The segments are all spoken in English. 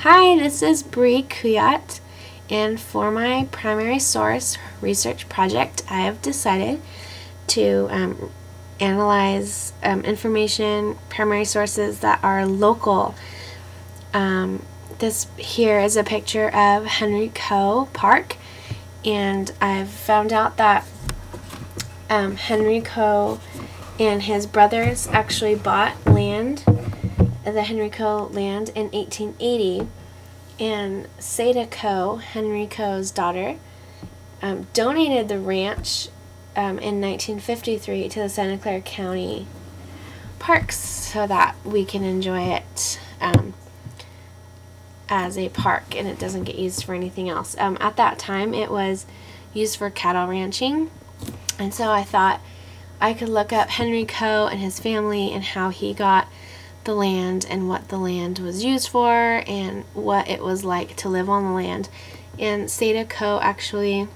Hi, this is Bree Kuyat, and for my primary source research project, I have decided to analyze information, primary sources that are local. This here is a picture of Henry Coe Park, and I've found out that Henry Coe and his brothers actually bought land, the Henry Coe land, in 1880, and Seda Coe, Henry Coe's daughter, donated the ranch in 1953 to the Santa Clara County Parks so that we can enjoy it as a park and it doesn't get used for anything else. At that time it was used for cattle ranching, and so I thought I could look up Henry Coe and his family and how he got the land and what the land was used for and what it was like to live on the land. And Seda Coe actually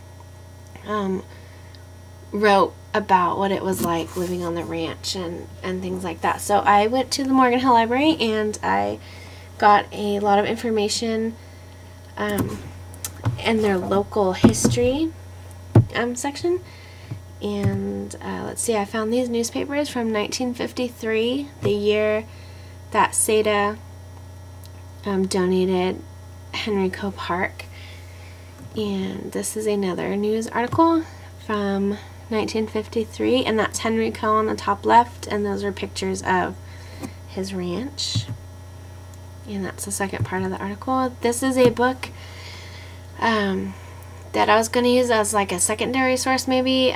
wrote about what it was like living on the ranch and things like that. So I went to the Morgan Hill Library and I got a lot of information in their local history section. And let's see, I found these newspapers from 1953, the year that Seda donated Henry Coe Park. And this is another news article from 1953, and that's Henry Coe on the top left, and those are pictures of his ranch. And that's the second part of the article. This is a book that I was going to use as like a secondary source maybe.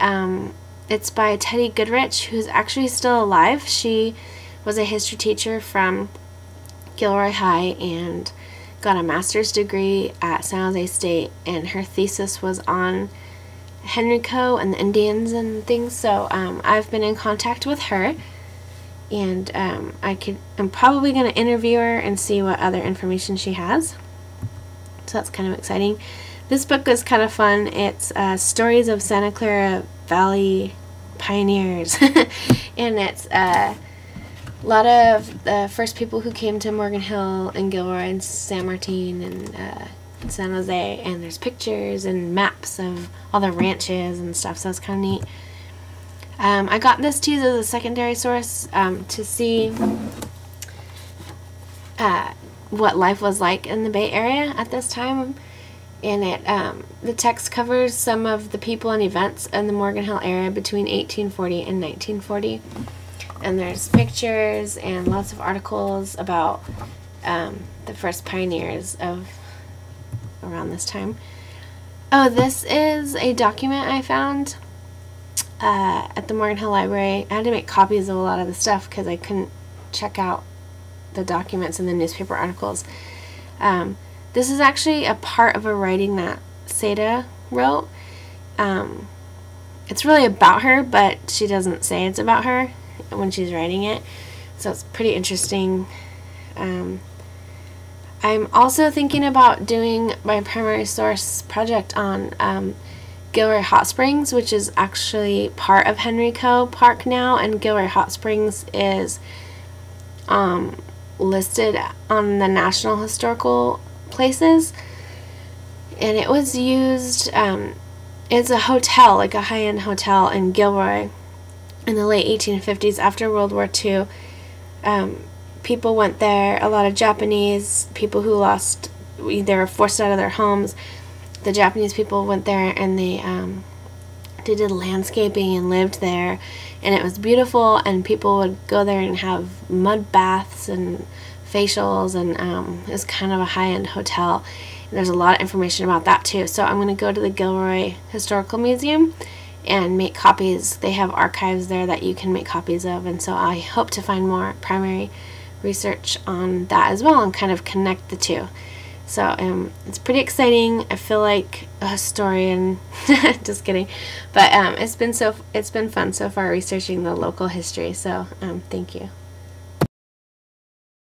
It's by Teddy Goodrich, who's actually still alive. She was a history teacher from Gilroy High and got a master's degree at San Jose State, and her thesis was on Henry Coe and the Indians and things. So I've been in contact with her, and I'm probably going to interview her and see what other information she has. So that's kind of exciting. This book is kind of fun. It's Stories of Santa Clara Valley Pioneers and it's a lot of the first people who came to Morgan Hill and Gilroy and San Martin and San Jose, and there's pictures and maps of all the ranches and stuff, so it's kind of neat. I got this to use as a secondary source to see what life was like in the Bay Area at this time, and the text covers some of the people and events in the Morgan Hill area between 1840 and 1940. And there's pictures and lots of articles about the first pioneers of around this time. Oh, this is a document I found at the Morgan Hill Library. I had to make copies of a lot of the stuff because I couldn't check out the documents in the newspaper articles. This is actually a part of a writing that Seda wrote. It's really about her, but she doesn't say it's about her when she's writing it, so it's pretty interesting. I'm also thinking about doing my primary source project on Gilroy Hot Springs, which is actually part of Henry Coe Park now, and Gilroy Hot Springs is listed on the National Historical Places, and it was used it's a hotel, like a high-end hotel in Gilroy in the late 1850s after World War II. People went there, a lot of Japanese people who they were forced out of their homes. The Japanese people went there and they did landscaping and lived there, and it was beautiful, and people would go there and have mud baths and facials, and it was kind of a high-end hotel. And there's a lot of information about that too. So I'm going to go to the Gilroy Historical Museum and make copies. They have archives there that you can make copies of, and so I hope to find more primary research on that as well and kind of connect the two. So it's pretty exciting. I feel like a historian. Just kidding, but it's been fun so far researching the local history. So thank you.